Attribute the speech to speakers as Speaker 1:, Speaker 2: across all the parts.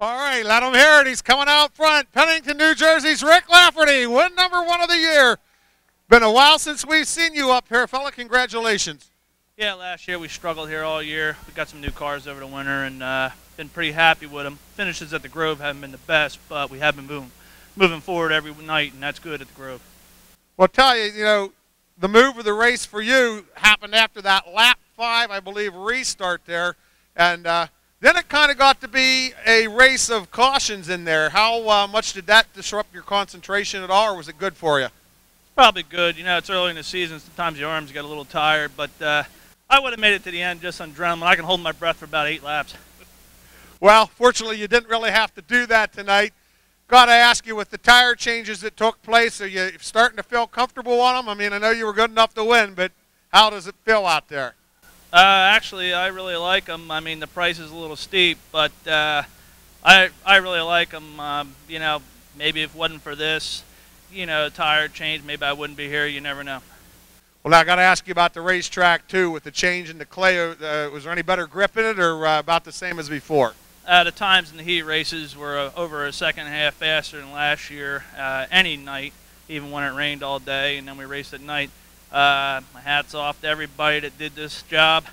Speaker 1: All right, let him hear it. He's coming out front. Pennington, New Jersey's Rick Lafferty, win number 1 of the year. Been a while since we've seen you up here, fella. Congratulations.
Speaker 2: Yeah, last year we struggled here all year. We got some new cars over the winter and been pretty happy with them. Finishes at the Grove haven't been the best, but we have been moving forward every night, and that's good at the Grove.
Speaker 1: Well, I'll tell you, the move of the race for you happened after that lap 5, I believe, restart there. And then it kind of got to be a race of cautions in there. How much did that disrupt your concentration at all, or was it good for you?
Speaker 2: Probably good. It's early in the season. Sometimes your arms get a little tired, but I would have made it to the end just on adrenaline. I can hold my breath for about 8 laps.
Speaker 1: Well, fortunately, you didn't really have to do that tonight. Got to ask you, with the tire changes that took place, are you starting to feel comfortable on them? I mean, I know you were good enough to win, but how does it feel out there?
Speaker 2: Actually, I really like them. I mean, the price is a little steep, but I really like them. Maybe if it wasn't for this, tire change, maybe I wouldn't be here. You never know.
Speaker 1: Well, now I got to ask you about the racetrack, too, with the change in the clay. Was there any better grip in it, or about the same as before?
Speaker 2: The times in the heat races were over a second and a half faster than last year, any night, even when it rained all day, and then we raced at night. My hat's off to everybody that did this job.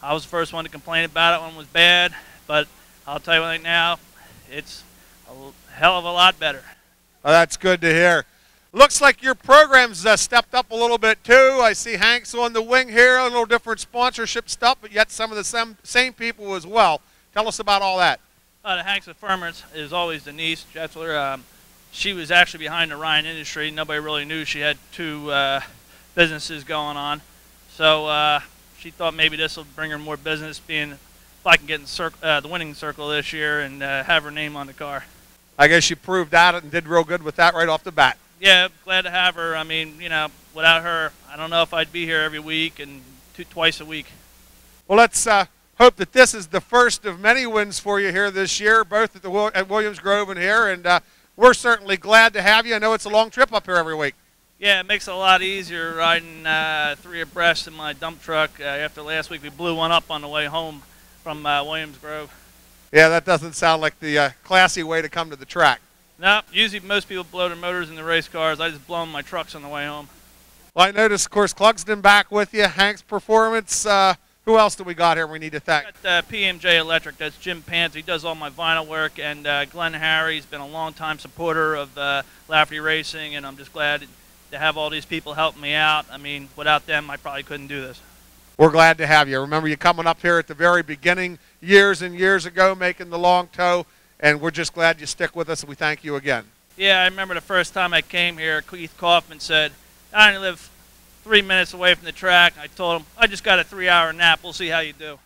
Speaker 2: I was the first one to complain about it when it was bad, but I'll tell you right now, it's a hell of a lot better.
Speaker 1: Oh, that's good to hear. Looks like your program's stepped up a little bit, too. I see Hank's on the wing here, a little different sponsorship stuff, but yet some of the same people as well. Tell us about all that.
Speaker 2: The Hank's Affirmance is always Denise Jetzler. She was actually behind the Ryan Industry. Nobody really knew she had 2 businesses going on. So she thought maybe this will bring her more business, being if I can get in the winning circle this year and have her name on the car.
Speaker 1: I guess you proved that and did real good with that right off the bat.
Speaker 2: Yeah, glad to have her. I mean, without her, I don't know if I'd be here every week and twice a week.
Speaker 1: Well, let's hope that this is the first of many wins for you here this year, both at Williams Grove and here. And we're certainly glad to have you. I know it's a long trip up here every week.
Speaker 2: Yeah, it makes it a lot easier riding 3 abreast in my dump truck. After last week, we blew one up on the way home from Williams Grove.
Speaker 1: Yeah, that doesn't sound like the classy way to come to the track.
Speaker 2: No, usually most people blow their motors in the race cars. I just blow my trucks on the way home.
Speaker 1: Well, I noticed, of course, Clugston back with you, Hank's Performance. Who else do we got here we need to thank?
Speaker 2: Got PMJ Electric. That's Jim Pants. He does all my vinyl work. And Glenn Harry's been a long-time supporter of Lafferty Racing, and I'm just glad to have all these people helping me out. I mean, without them, I probably couldn't do this.
Speaker 1: We're glad to have you. Remember you coming up here at the very beginning, years and years ago, making the long tow, and we're just glad you stick with us, and we thank you again.
Speaker 2: Yeah, I remember the first time I came here, Keith Kaufman said, I only live 3 minutes away from the track. I told him, I just got a 3-hour nap. We'll see how you do.